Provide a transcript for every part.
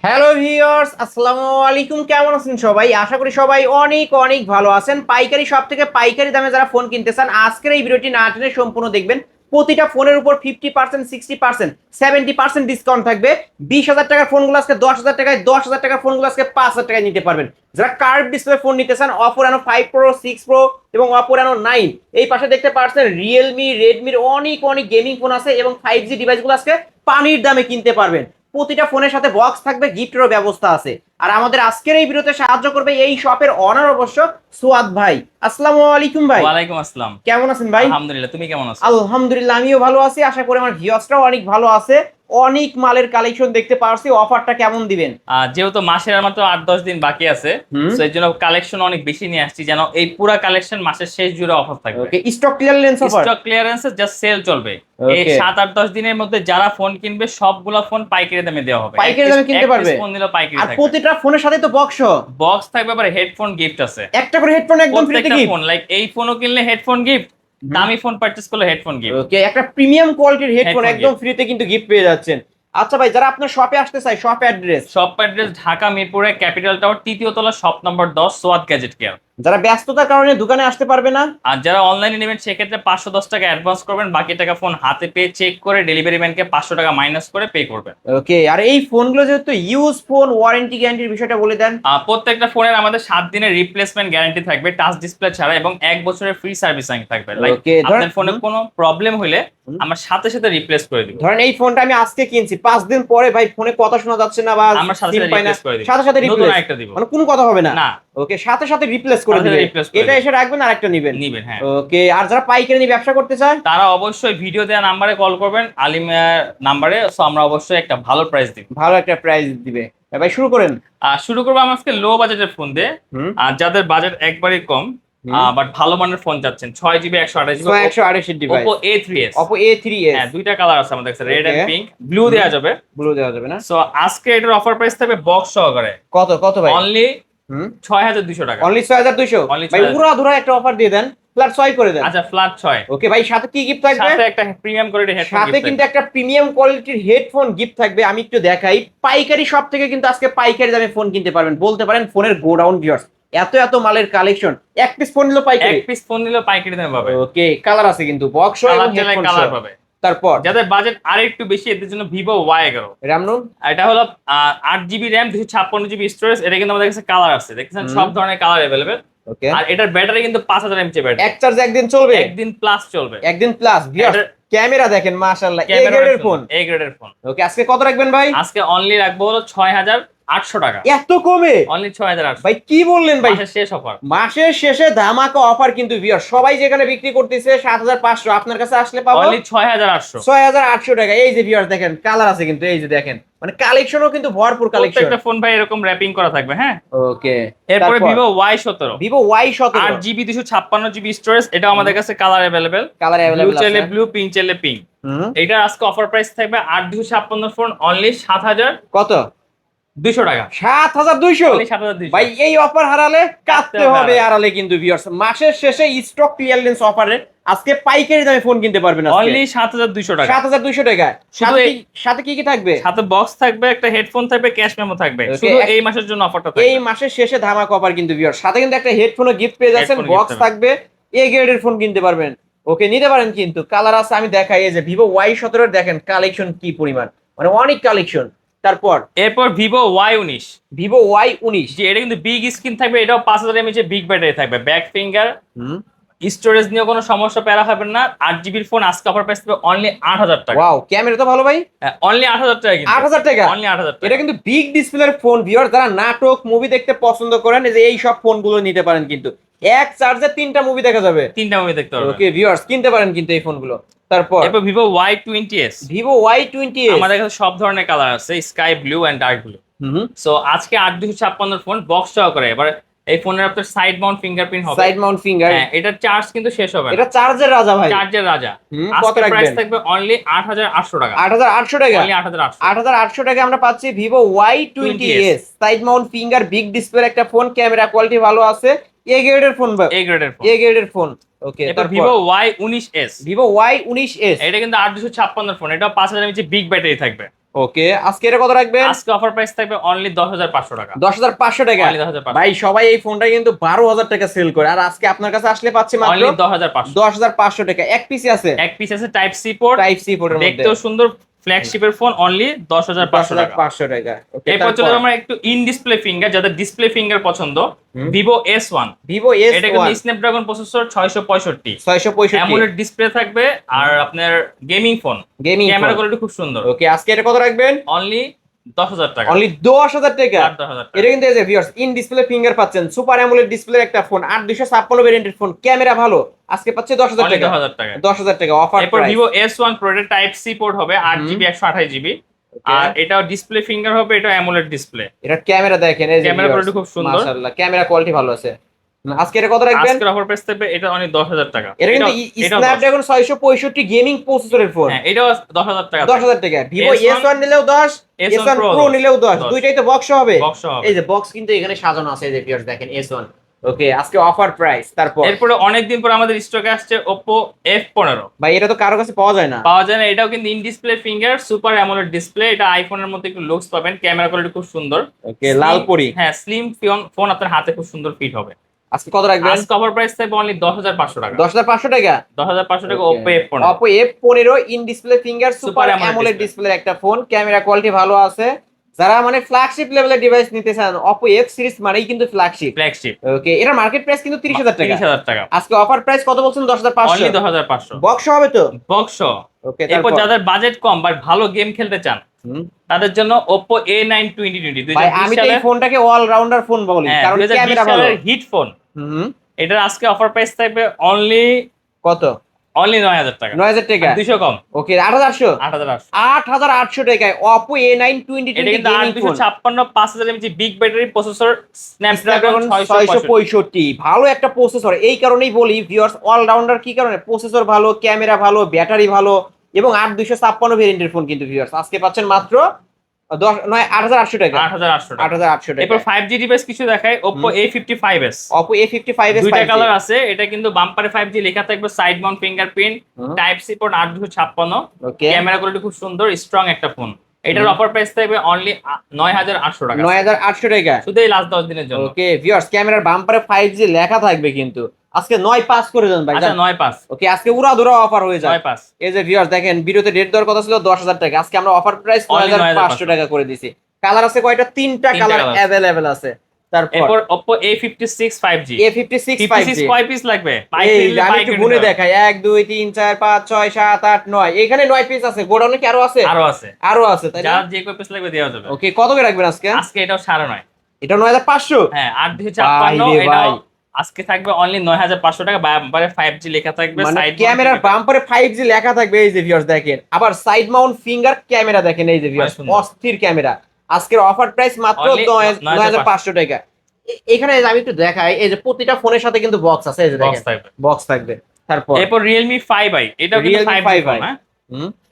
Hello viewers, আসসালামু আলাইকুম। কেমন আছেন সবাই? আশা করি সবাই অনেক অনেক ভালো আছেন। পাইকারি শপ থেকে পাইকারি দামে যারা ফোন কিনতে চান, আজকের এই ভিডিওটি না টেনে সম্পূর্ণ দেখবেন। প্রতিটা ফোনের উপর 50%, 60%, 70% ডিসকাউন্ট থাকবে। 20,000 টাকার ফোনগুলো আজকে 10,000 টাকায়, 10,000 টাকার ফোনগুলো আজকে 5,000 টাকায় নিতে পারবেন। যারা কার্ভ ডিসপ্লে ফোন নিতে চান, অপো রেনো 5 প্রো, 6 প্রো এবং অপো রেনো 9, এই পাশে দেখতে পাচ্ছেন রিয়েলমি, রেডমির অনেক অনেক গেমিং ফোন আছে এবং 5G ডিভাইসগুলো আজকে পানির দামে কিনতে পারবেন। প্রতিটা ফোনের সাথে বক্স থাকবে, গিফটেরও ব্যবস্থা আছে। আর আমাদের আজকের এই ভিডিওতে সাহায্য করবে এই শপের অনার অবশ্য সুয়াদ ভাই। আসসালামু আলাইকুম ভাই। ওয়ালাইকুম আসসালাম। কেমন আছেন ভাই? আলহামদুলিল্লাহ, তুমি কেমন আছো? আলহামদুলিল্লাহ, আমিও ভালো আছি। আশা করি আমার ভিউয়ার্সরাও অনেক ভালো আছে। অনেক মালের কালেকশন দেখতে পারছি। অফারটা কেমন দিবেন? যেহেতু মাসের আর মাত্র 8-10 দিন বাকি আছে, তো এর জন্য কালেকশন অনেক বেশি নিয়ে আসছি, যেন এই পুরা কালেকশন মাসের শেষ জুড়ে অফার থাকবে। Okay, stock clearance offer. Stock ক্লিয়ারেন্সে জাস্ট সেল চলবে। এই ওকে, 7-8-10 দিনের মধ্যে যারা ফোন কিনবে সবগুলা ফোন পাইকারি দামে দেওয়া হবে। পাইকারি দামে কিনতে পারবে। ফোন নিলে পাইকারি আর থাকবে। প্রতিটা ফোনের সাথে তো বক্স বক্স থাকবে, আবার হেডফোন গিফট আছে। একটা করে হেডফোন একদম ফ্রিতে গিফট। ফোন লাইক এই ফোনও কিনলে হেডফোন গিফট, দামি ফোন পারচেজ করলে হেডফোন গিফট। ওকে, একটা প্রিমিয়াম কোয়ালিটির হেডফোন Headphone একদম ফ্রিতে কিন্তু গিফট পেয়ে যাচ্ছেন। আচ্ছা ভাই, যারা আপনার শপে আসতে চায়, shop address? Shop address Dhaka মিরপুরে ক্যাপিটাল টাওয়ার 3য় তলা, শপ নম্বর 10, সোয়াদ গ্যাজেট কেয়ার। যারা ব্যস্ততার কারণে দোকানে আসতে পারবে না, আর যারা অনলাইনে নেবেন সেক্ষেত্রে 510 টাকা অ্যাডভান্স করবেন, বাকি টাকা ফোন হাতে পেয়ে চেক করে ডেলিভারি ম্যানকে 500 টাকা মাইনাস করে পে করবেন। ওকে। আর এই ফোনগুলো যেহেতু ইউজ ফোন, ওয়ারেন্টি গ্যারান্টির বিষয়টা বলে দেন। প্রত্যেকটা ফোনের আমাদের 7 দিনের রিপ্লেসমেন্ট গ্যারান্টি থাকবে, টাচ ডিসপ্লে ছাড়া, এবং 1 বছরের ফ্রি সার্ভিসিং থাকবে। লাইক ওকে, আপনার ফোনে কোনো প্রবলেম হলে আমরা সাথে সাথে রিপ্লেস করে দিব। ধরেন এই ফোনটা আমি আজকে কিনছি, 5 দিন পরে ভাই ফোনে কথা শোনা যাচ্ছে না বা আমরা সাথে সিম সাথে পাই না, রিপ্লেস করে দিব, সাথে সাথে নতুন রিপ্লেস, একটা দিব, মানে কোনো কথা হবে না। না। ওকে, সাথে সাথে রিপ্লেস করে সাথে দিবেন। replace করে এটা দিবেন। এসে রাখবেন আর একটা নিবেন। হ্যাঁ। ওকে, আর যারা পাইকারি নিয়ে ব্যবসা করতে চায়, তারা অবশ্যই ভিডিও দেওয়া নাম্বারে কল করবেন, আলিমিয়ার নাম্বারে। সো আমরা অবশ্যই একটা ভালো প্রাইস দিব। ভালো একটা প্রাইস দিবে। ভাই শুরু করেন। শুরু করবো আমরা আজকে লো বাজেটের ফোন দিয়ে। হুম। আর যাদের বাজেট একবারই কম বাট ভালো মানের ফোন চাচ্ছেন, 6GB 128GB 128 device, Oppo A3s। Oppo A3s। হ্যাঁ, দুইটা কালার আছে আমাদের কাছে, red and Okay. Pink. Blue দেওয়া যাবে। ব্লু দেওয়া যাবে না? সো আজকে এটার অফার প্রাইস থাকবে বক্স সহকারে কত কত ভাই? অনলি হুম, 6200 টাকা। অনলি 6200। Only ভাই 6200 পুরো ধরা একটা অফার দিয়ে দেন, প্লাস 6 করে দেন। আচ্ছা, ফ্ল্যাট 6। ওকে ভাই, সাথে কি গিফট থাকবে? সাথে একটা প্রিমিয়াম কোয়ালিটির হেডফোন সাথে কিন্তু একটা প্রিমিয়াম কোয়ালিটির হেডফোন গিফট থাকবে। আমি একটু দেখাই। পাইকারি শপ থেকে কিন্তু আজকে পাইকারি দামে ফোন কিনতে পারবেন। বলতে পারেন ফোনের গোডাউন ভিউয়ার্স, এত এত মালের কালেকশন। এক পিস ফোন নিলো পাইকারি। এক পিস ফোন নিলে পাইকারি দামে পাবে। ওকে, কালার আছে কিন্তু, বক্স এবং হেডফোন কালার পাবে। তারপর যাদের বাজেট আর একটু বেশি, এদের জন্য ভিভো Y11। রামনুন, এটা হলো 8GB র্যাম, 256GB স্টোরেজ। এটা কিন্তু আমাদের কাছে কালার আছে, দেখছেন সব ধরনের কালার अवेलेबल। ওকে। আর এটার ব্যাটারি কিন্তু 5000 mAh ব্যাটারি। এক চার্জ একদিন চলবে? একদিন প্লাস চলবে। একদিন প্লাস। ভিউয়ার্স, ক্যামেরা দেখেন মাশাআল্লাহ, এ গ্রেডের ফোন। এ গ্রেডের ফোন। ওকে, আজকে কত রাখবেন ভাই? আজকে অনলি রাখবো হলো 6800 টাকা। এত কমে? অনলি 6800। ভাই কি বললেন ভাই? মাসের শেষ অফার। মাসের শেষে ধামাকা অফার কিন্তু ভিউয়ার। সবাই যেখানে বিক্রি করতেছে 7500, আপনার কাছে আসলে পাবো অনলি 6800। 6800 টাকা। এই যে ভিউয়ার দেখেন, কালার আছে কিন্তু, এই যে দেখেন, মানে কালেকশনও কিন্তু ভরপুর কালেকশন। প্রত্যেকটা ফোন ভাই এরকম র‍্যাপিং করা থাকবে। হ্যাঁ, ওকে। এরপরে Vivo Y17। Vivo Y17, 8GB 256GB storage. এটা আমাদের কাছে colour available. Colour blue available চাইলে আছে। ব্লু, পিঙ্ক চাইলে পিঙ্ক। হুম, এটার আজকে অফার প্রাইস থাকবে 8256 ফোন অনলি 7200 টাকা। 7200? অনলি 7200। ভাই এই অফার হারালে কাটতে কাটতে হবে হবে। আড়ালে কিন্তু ভিউয়ার্স। মাসের শেষে স্টক ক্লিয়ারেন্স অফারে আজকে পাইকারি দামে ফোন কিনতে পারবেন আজকে অনলি 7200 টাকা। 7200 টাকা। শুধু সাথে কি কি থাকবে? সাথে বক্স থাকবে, একটা হেডফোন থাকবে, ক্যাশ মেমো থাকবে। Okay, শুধু এই মাসের জন্য অফারটা থাকবে। এই মাসের শেষে ধামাকা অফার কিন্তু ভিউয়ার্স। সাথে কিন্তু একটা হেডফোনও গিফট পেয়ে যাচ্ছেন, Headphone gift বক্স পাবেন। থাকবে, এ গ্রেডের ফোন কিনতে পারবেন। ওকে, নিতে পারেন কিন্তু। কালার আছে, আমি দেখাই। এই যে ভিভো Y17 দেখেন কালেকশন কি পরিমাণ, মানে অনেক কালেকশন। তারপর এরপর ভিভো Y19। ভিভো Y19, যে এটা কিন্তু বিগ স্ক্রিন থাকবে, এটাও 5000 mAh বিগ ব্যাটারি থাকবে, ব্যাক ফিঙ্গার। হুম, স্টোরেজ নিয়ে কোনো সমস্যা প্যারা হবে না। 8GB ফোন আজকে অফার প্রাইস থাকবে অনলি 8000 টাকা। ওয়াও, ক্যামেরা তো ভালো ভাই। অনলি 8000 টাকা কিন্তু। 8000 টাকা? অনলি 8000 টাকা। এটা কিন্তু বিগ ডিসপ্লের ফোন ভিউয়ার। যারা নাটক মুভি দেখতে পছন্দ করেন, এই যে এই সব ফোনগুলো নিতে পারেন কিন্তু। এক চার্জে 3টা মুভি দেখা যাবে। 3টা মুভি দেখতে পারবেন। ওকে ভিউয়ার্স, কিনতে পারেন কিন্তু এই ফোনগুলো। তারপর এরপর ভিভো Y20s। ভিভো Y20s, আমাদের কাছে সব ধরনের কালার আছে, sky blue and dark blue. Hmm, so আজকে 8256 ফোন বক্স সহকারে। এবার এই ফোনের আপনার সাইড মাউন্ট ফিঙ্গারপ্রিন্ট হবে। Side mount finger. হ্যাঁ, এটার চার্জ কিন্তু শেষ হবে না। এটা চার্জের রাজা ভাই, চার্জের রাজা। কত আজকে প্রাইস রাখবেন? থাকবে অনলি 8800 টাকা। 8800 টাকা। অনলি 8800। 8800 টাকা আমরা পাচ্ছি Vivo Y20s, side mount finger, big display একটা ফোন, ক্যামেরা কোয়ালিটি ভালো আছে, এ গ্রেডের ফোন ভাই, এই গ্রেডের ফোন। এ গ্রেডের ফোন। ওকে, এরপর তারপর ভিভো Y19s। ভিভো Y19s, এটা কিন্তু 8256 ফোন, এটা 5000 mAh বিগ ব্যাটারি থাকবে। ওকে, আজকে এটা কত রাখবেন? আজকে অফার প্রাইস থাকবে অনলি 10,500 টাকা। 10,500 টাকা। অনলি 10,500 ভাই সবাই এই ফোনটা কিন্তু 12,000 টাকা সেল করে, আর আজকে আপনার কাছে আসলে পাচ্ছি মাত্র অনলি 10,500। 10,500 টাকা। এক পিসি আছে, এক পিস আছে type C port, type C পোর্টের মধ্যে, দেখতেও সুন্দর, ফ্ল্যাগশিপের ফোন, অনলি 10,500 টাকা। 10,500 টাকা। ওকে, এরপর চলে আমরা একটু ইন ডিসপ্লে ফিঙ্গার, যাদের ডিসপ্লে ফিঙ্গার পছন্দ, ভিভো S1। ভিভো এটা কিন্তু S1 Snapdragon processor 665, 665 AMOLED display থাকবে, আর আপনার gaming phone, gaming camera phone. Quality খুব সুন্দর। ওকে, আজকে এটা কত রাখবেন? অনলি 10,000 টাকা। অনলি 10,000 টাকা। 10,000 টাকা। এটা কিন্তু এই যে ভিউয়ার্স, ইন ডিসপ্লে ফিঙ্গার পাচ্ছেন, সুপার অ্যামোলেড ডিসপ্লে একটা ফোন, 8256 ভেরিয়েন্টের ফোন, ক্যামেরা ভালো, আজকে পাচ্ছে 10,000 অনলি টাকা। 10,000 টাকা। 10,000 টাকা অফার এরপর প্রাইস। ভিভো S1 Pro এর টাইপ সি পোর্ট হবে, 8GB 128GB, আর এটাও ডিসপ্লে ফিঙ্গার হবে, এটা অ্যামোলেড ডিসপ্লে। এটা ক্যামেরা দেখেন, এই যে ক্যামেরা কোয়ালিটি খুব সুন্দর, মাশাআল্লাহ, ক্যামেরা কোয়ালিটি ভালো আছে। আজকে এটা কত রাখবেন? আজকের অফার প্রাইস থাকবে এটা অনলি 10,000 টাকা। এটা কিন্তু স্ন্যাপড্রাগন 665 গেমিং প্রসেসরের ফোন। হ্যাঁ, এটাও 10,000 টাকা। 10,000 টাকা। ভিভো S1 নিলেও 10, S1 Pro নিলেও 10, দুইটাই তো বক্স হবে। এই যে বক্স কিন্তু এখানে সাজানো আছে, এই যে ভিউয়ার্স দেখেন S1। ওকে, আজকে অফার প্রাইস। তারপর এরপরে অনেকদিন পর আমাদের স্টকে আসছে Oppo F15। ভাই এটা তো কারো কাছে পাওয়া যায় না। পাওয়া যায় না, এটাও কিন্তু in display finger, super AMOLED display, এটা আইফোনের মধ্যে একটু লুকস পাবেন, ক্যামেরা কোয়ালিটি খুব সুন্দর। ওকে, লাল পরি। হ্যাঁ, স্লিম ফোন, আপনার হাতে খুব সুন্দর ফিট হবে। আজকে কত রাখবেন? আজকে অফার প্রাইস থাকবে অনলি 10,500 টাকা। 10,500 টাকা। 10,500 টাকা Oppo F15। Oppo F15 in display finger, super AMOLED display একটা ফোন, ক্যামেরা কোয়ালিটি ভালো আছে। যারা মানে ফ্ল্যাগশিপ লেভেলের ডিভাইস নিতে চান, Oppo F সিরিজ মানেই কিন্তু ফ্ল্যাগশিপ। ওকে, এটা মার্কেট প্রাইস কিন্তু 30,000 টাকা। 30,000 টাকা। আজকে অফার প্রাইস কত বলছেন? 10,500। অনলি 10,500। বক্স হবে তো? বক্স। ওকে, এরপর তারপর যাদের বাজেট কম বাট ভালো গেম খেলতে চান, তাদের জন্য Oppo A9 2020। ভাই আমি তো এই ফোনটাকে অলরাউন্ডার ফোন বলি, কারণ ক্যামেরা ভালো, হিট ফোন। এটার আজকে অফার প্রাইস থাকবে অনলি কত? অনলি 9,000 টাকা। 9,000 টাকা। 200 কম। ওকে, 8,800। 8,800। 8,800 টাকায় Oppo A9 এটা 2020 কিন্তু gaming phone, 856 5000 mAh big battery processor, Snapdragon 665। ভালো একটা প্রসেসর, এই কারণেই বলি ভিউয়ার্স অলরাউন্ডার। কি কারণে? প্রসেসর ভালো, ক্যামেরা ভালো, ব্যাটারি ভালো, এবং 8256 ভেরিয়েন্টের ফোন কিন্তু ভিউয়ার্স আজকে পাচ্ছেন মাত্র 8,800 টাকা। 8,800 টাকা। 8,800 টাকা। এরপর 5G ডিভাইস কিছু দেখায়, Oppo A55s। Oppo A55s দুইটা 5G। কালার আছে, এটা কিন্তু বাম্পারে 5G লেখা থাকবে, side mount fingerprint, type C port, 856। Okay, camera quality খুব সুন্দর, স্ট্রং একটা ফোন। এটার অফার প্রাইস থাকবে অনলি 9,800 টাকা। 9,800 টাকা। শুধু এই লাস্ট 10 দিনের জন্য। ওকে ভিউয়ার্স, ক্যামেরার বাম্পারে 5G লেখা থাকবে কিন্তু আজকে 9 পাস করে দেন ভাই। আচ্ছা, 9 পাস। ওকে, আজকে উড়াধুরা অফার হয়ে যায়। 9 পাস। এই যে ভিউয়ার্স দেখেন, ভিডিওতে রেট দেওয়ার কথা ছিল 10,000 টাকা, আজকে আমরা অফার প্রাইস 9,500 টাকা করে দিছি। কালার আছে কয়টা? তিনটা কালার अवेलेबल আছে। তারপর এরপর Oppo A56 5G। A56 5G কয় পিস লাগবে? আমি একটু গুনে দেখাই, 1 2 3 4 5 6 7 8 9, এখানে 9 পিস আছে। গোডাউনে কি আরো আছে? আরো আছে, তাই না? যার যে কয় পিস লাগবে দেওয়া যাবে। ওকে, কত করে রাখবেন আজকে? আজকে এটাও 9.5। এটা 9,500। হ্যাঁ, 8,256। এটাও আজকে থাকবে অনলি 9,500 টাকা। বাম্পারে 5G লেখা থাকবে, মানে সাইড ক্যামেরার বাম্পারে 5G লেখা থাকবে। এই যে ভিউয়ার্স দেখেন, আবার সাইড মাউন্ট ফিঙ্গার ক্যামেরা দেখেন, এই যে ভিউয়ার্স অস্থির ক্যামেরা। আজকের অফার প্রাইস মাত্র 9,500 টাকা। এখানে আমি একটু দেখাই, এই যে প্রতিটা ফোনের সাথে কিন্তু বক্স আছে, এই যে দেখেন বক্স থাকবে। তারপর এরপর Realme 5i, এটাও কিন্তু 5G ফোন। হ্যাঁ,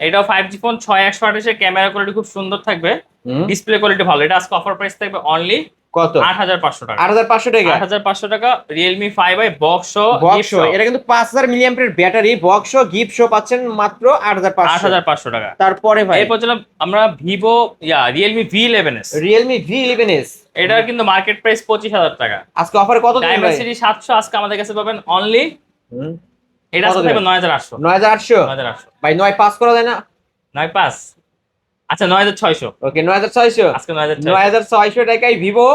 এটাও 5G ফোন, 6/128 এর ক্যামেরা কোয়ালিটি খুব সুন্দর থাকবে, ডিসপ্লে কোয়ালিটি ভালো। এটা আজকে অফার প্রাইস থাকবে অনলি কত? 8,500 টাকা। 8,500 টাকা। 8,500 টাকা Realme 5i বক্স। এটা কিন্তু 5,000 milliampere battery, box gift show পাচ্ছেন মাত্র 8,500 টাকা। তারপরে ভাই এরপর চলো আমরা Vivo Realme V11s। Realme V11s, এটার কিন্তু মার্কেট প্রাইস 25,000 টাকা। আজকে অফারে কত দিবেন ভাই? ডাইমেনসিটি 700, আজকে আমাদের কাছে পাবেন অনলি, এটা আজকে থাকবে 9,800। 9,800 ভাই, 9 পাস করা যায় না? 9 পাস। আচ্ছা, 9,600। ওকে, 9,600। আজকে 9,600। 9,600 টাকায় Vivo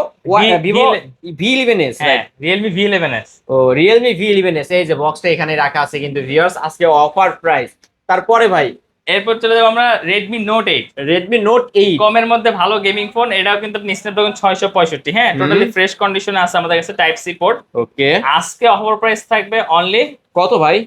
V11s। হ্যাঁ, Realme V11s। ও, Realme V11s, এই যে বক্সটা এখানে রাখা আছে কিন্তু ভিউয়ার্স আজকে অফার প্রাইস। তারপরে ভাই এরপর চলে যাবো আমরা Redmi Note 8। Redmi Note 8 কমের মধ্যে ভালো গেমিং ফোন, এটাও কিন্তু আপনি স্ন্যাপড্রাগন 665। হ্যাঁ, টোটালি ফ্রেশ কন্ডিশনে আছে আমাদের কাছে, টাইপ সি পোর্ট। ওকে, আজকে অফার প্রাইস থাকবে অনলি কত ভাই?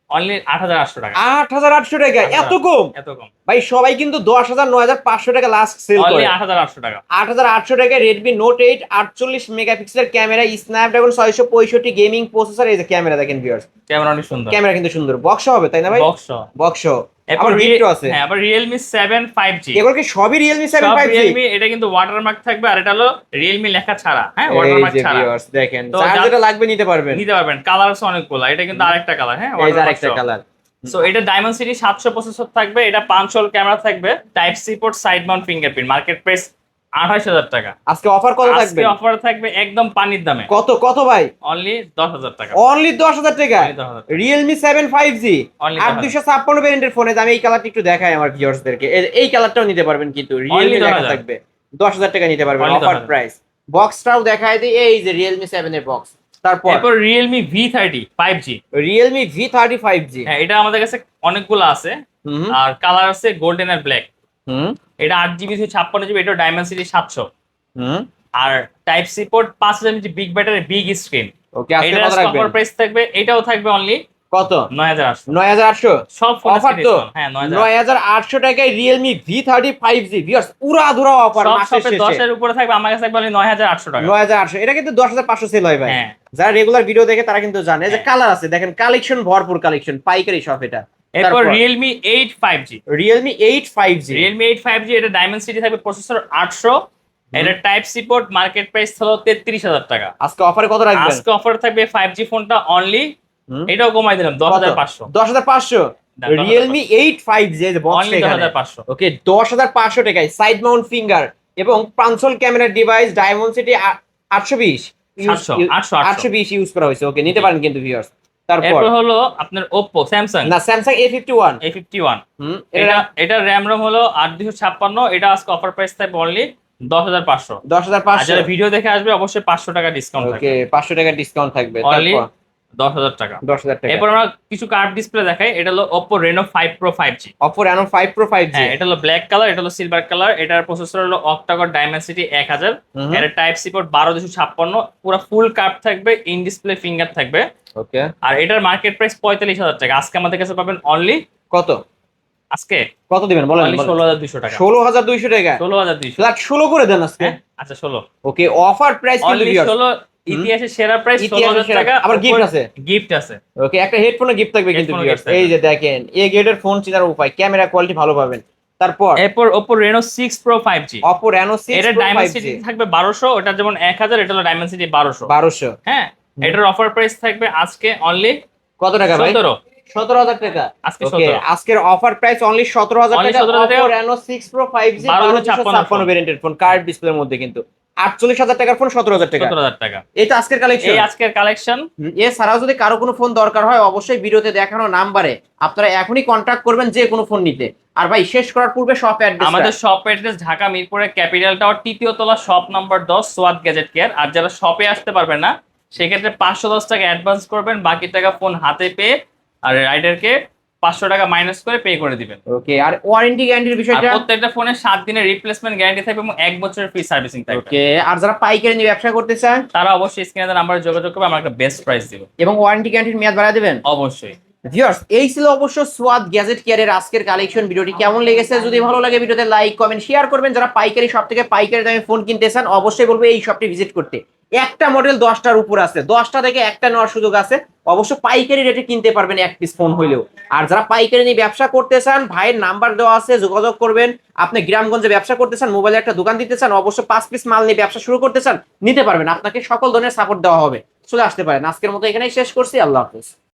অনলি 8,800 টাকা। 8,800 টাকা, এত কম? এত কম ভাই সবাই কিন্তু 10,000 9,500 টাকা লাস্ট সেল করে। অনলি 8,800 টাকা। 8,800 টাকায় Redmi Note 8 48 মেগাপিক্সেলের ক্যামেরা, স্ন্যাপড্রাগন 665 গেমিং প্রসেসর। এই যে ক্যামেরা দেখেন ভিউয়ার্স, ক্যামেরা অনেক সুন্দর, ক্যামেরা কিন্তু সুন্দর। বক্স হবে তাই না ভাই? বক্স। এরপর আছে। হ্যাঁ, আবার Realme 7 5G। এগুলো কি সবই Realme 7 5G? Realme, এটা কিন্তু ওয়াটারমার্ক থাকবে, আর এটা হলো Realme লেখা ছাড়া। হ্যাঁ, ওয়াটারমার্ক ছাড়া। ভিউয়ার্স দেখেন, যার যেটা লাগবে নিতে পারবেন। কালার আছে অনেকগুলো, এটা কিন্তু আরেকটা কালার। হ্যাঁ, এই যে আরেকটা কালার। সো এটা ডায়মন্ড সিটি 700 প্রসেসর থাকবে, এটা 5 হোল ক্যামেরা থাকবে, type C port, side mount fingerprint, market price 28,000 টাকা। আজকে অফার কত থাকবে? আজকে অফার থাকবে একদম পানির দামে। কত কত ভাই? অনলি 10,000 টাকা। অনলি 10,000 টাকা। Only 10,000 টাকা। Realme 7 5G Only 8256 ভেরিয়েন্টের ফোনে। আমি এই কালারটা একটু দেখাই আমার ভিউয়ার্সদেরকে। এই কালারটাও নিতে পারবেন, কিন্তু Realme লেখা 10,000 থাকবে। 10,000 টাকা নিতে পারবেন Only অফার 10,000 প্রাইস। বক্সটাও দেখায় দিই, এই যে Realme 7 এর বক্স। তারপর Realme V30 5G। Realme V30 5G। হ্যাঁ, এটা আমাদের কাছে অনেকগুলো আছে, হুম আর কালার আছে গোল্ডেন আর ব্ল্যাক। হুম এটা 8GB 56GB, এটা ডায়মন্ড সিটি 700। হুম আর type C port 5000 mAh big battery, big screen. Okay, আজকে এটার কত রাখবেন? অফার প্রাইস থাকবে, এটাও থাকবে অনলি কত? 9,800। 9,800 সব ফোন অফার তো। হ্যাঁ 9,800 টাকায় Realme V30 5G viewers, উড়াধুরা offer সব মাসের শপে শেষে। 10 এর উপরে থাকবে, আমার কাছে থাকবে অনলি 9,800 টাকা। 9,800, এটা কিন্তু 10,500 সেল হয় ভাই। হ্যাঁ। যারা রেগুলার ভিডিও দেখে তারা কিন্তু জানে যে হ্যাঁ। কালার আছে, দেখেন কালেকশন, ভরপুর কালেকশন, পাইকারি শপ এটা। এরপর Realme 8 5G। Realme 8 5G। Realme 8 5G, এটা ডায়মন্ড সিটি থাকবে, প্রসেসর 800, এটা type C port, market price হলো 33,000 টাকা। আজকে অফারে কত রাখবেন? আজকে অফার থাকবে 5G ফোনটা অনলি, হুম। এটাও কমাই দিলাম 10,500। 10,500 না, 10,500 Realme 8 5G এর বক্স অনলি এখানে। 10,500। ওকে, 10,500 টাকায় সাইড মাউন্ট ফিঙ্গার এবং প্রাঞ্চল ক্যামেরার ডিভাইস, ডায়মন্ড সিটি 820 820 ইউজ করা হয়েছে। ওকে, নিতে পারেন কিন্তু ভিউয়ার্স। তারপর এরপর হলো আপনার Oppo Samsung না, Samsung A51। A51। হুম, এটা র্যাম রোম হলো 8,256, এটা আজকে অফার প্রাইস থাকবে অনলি 10,500। আর 10,500। যারা ভিডিও দেখে আসবে অবশ্যই 500 টাকা ডিসকাউন্ট ওকে, থাকবে, 500 টাকা ডিসকাউন্ট থাকবে। অনলি তারপর 10,000 টাকা। 10,000 টাকা। এরপর আমরা কিছু কার্ভ ডিসপ্লে দেখাই, এটা হলো Oppo Reno 5 Pro 5G। Oppo Reno 5 Pro 5G। হ্যাঁ, এটা হলো ব্ল্যাক কালার, এটা হলো সিলভার কালার, এটার প্রসেসর হলো অক্টাকোর ডায়মেনসিটি 1000, হুম। এটা টাইপ সি পোর্ট 12,256, পুরো ফুল কার্ভ থাকবে, ইন ডিসপ্লে ফিঙ্গার থাকবে। ওকে, আর এটার মার্কেট প্রাইস 45,000 টাকা। আজকে আমাদের কাছে পাবেন অনলি, কত আজকে কত দিবেন বলেন? অনলি 16,200 টাকা। 16,200 টাকা। 16,200। ফ্ল্যাট 16 করে দেন আজকে। হ্যাঁ, আচ্ছা 16। ওকে, অফার প্রাইস কিন্তু অনলি ভিউয়ার্স। 16, ইতিহাসের সেরা প্রাইস ইতিহাসের 16,000 সেরা। টাকা। আবার gift আছে। গিফট আছে। ওকে, একটা হেডফোনও গিফট থাকবে কিন্তু Headphone ও ভিউয়ার্স। gift থাকবে। এই যে দেখেন, এই গ্রেডের ফোন চেনার উপায়, ক্যামেরা কোয়ালিটি ভালো পাবেন। তারপর এরপর Oppo Reno 6 Pro 5G। Oppo Reno 6 এটা Pro ডায়মন্ড 5G সিটি থাকবে 1200, ওটা যেমন 1000, এটা হলো ডায়মন্ড সিটি 1200। 1200। হ্যাঁ, এটার অফার প্রাইস থাকবে আজকে অনলি কত টাকা ভাই? 17। 17,000 টাকা। আজকে ওকে, 17। আজকের অফার প্রাইস অনলি 17,000 Only টাকা। 17,000 টাকা। Oppo Reno 6 Pro 5G 12,256 12,256 ভেরিয়েন্টের ফোন, কার্ভ ডিসপ্লের মধ্যে কিন্তু 48,000 টাকার ফোন 17,000 টাকা। 17,000 টাকা। এটা আজকের কালেকশন। এই আজকের কালেকশন। এছাড়াও যদি কারো কোনো ফোন দরকার হয়, অবশ্যই ভিডিওতে দেখানো নাম্বারে আপনারা এখনই কন্ট্যাক্ট করবেন যে কোনো ফোন নিতে। আর ভাই, শেষ করার পূর্বে শপ অ্যাড্রেস। আমাদের শপ অ্যাড্রেস ঢাকা মিরপুরের ক্যাপিটাল টাওয়ার 3য় তলা, শপ নাম্বার 10, সোয়াদ গ্যাজেট কেয়ার। আর যারা শপে আসতে পারবেন না, সেক্ষেত্রে 510 টাকা অ্যাডভান্স করবেন, বাকি টাকা ফোন হাতে পেয়ে আর রাইডারকে 500 টাকা মাইনাস করে পে করে দিবেন। ওকে, আর ওয়ারেন্টি গ্যারান্টির আর বিষয়টা? প্রত্যেকটা ফোনে 7 দিনের রিপ্লেসমেন্ট গ্যারান্টি থাকবে এবং 1 বছরের ফ্রি সার্ভিসিং থাকবে। ওকে, আর যারা পাইকারি নিয়ে ব্যবসা করতে চান তারা অবশ্যই স্ক্রিনে দেওয়া নাম্বারে যোগাযোগ করবে, আমরা একটা বেস্ট প্রাইস দিব। এবং ওয়ারেন্টি গ্যারান্টির মেয়াদ বাড়ায় দেবেন অবশ্যই। ভিউয়ার্স। এই ছিল অবশ্য সোয়াদ গ্যাজেট কেয়ারের আজকের কালেকশন। ভিডিওটি কেমন লেগেছে? যদি ভালো লাগে ভিডিওতে লাইক, কমেন্ট, শেয়ার করবেন। যারা পাইকারি শপ থেকে পাইকারি দামে ফোন কিনতে চান, অবশ্যই বলবো এই শপটি ভিজিট করতে। একটা মডেল 10টার উপর আছে, 10টা থেকে একটা নেওয়ার সুযোগ আছে। অবশ্য পাইকারি রেটে কিনতে পারবেন এক পিস ফোন হইলেও। আর যারা পাইকারি নিয়ে ব্যবসা করতে চান, ভাইয়ের নাম্বার দেওয়া আছে, যোগাযোগ করবেন। আপনি গ্রামগঞ্জে ব্যবসা করতে চান, মোবাইলে একটা দোকান দিতে চান, অবশ্য 5 পিস মাল নিয়ে ব্যবসা শুরু করতে চান, নিতে পারবেন। আপনাকে সকল ধরনের সাপোর্ট দেওয়া হবে, চলে আসতে পারেন। আজকের মতো এখানেই শেষ করছি। আল্লাহ হাফেজ।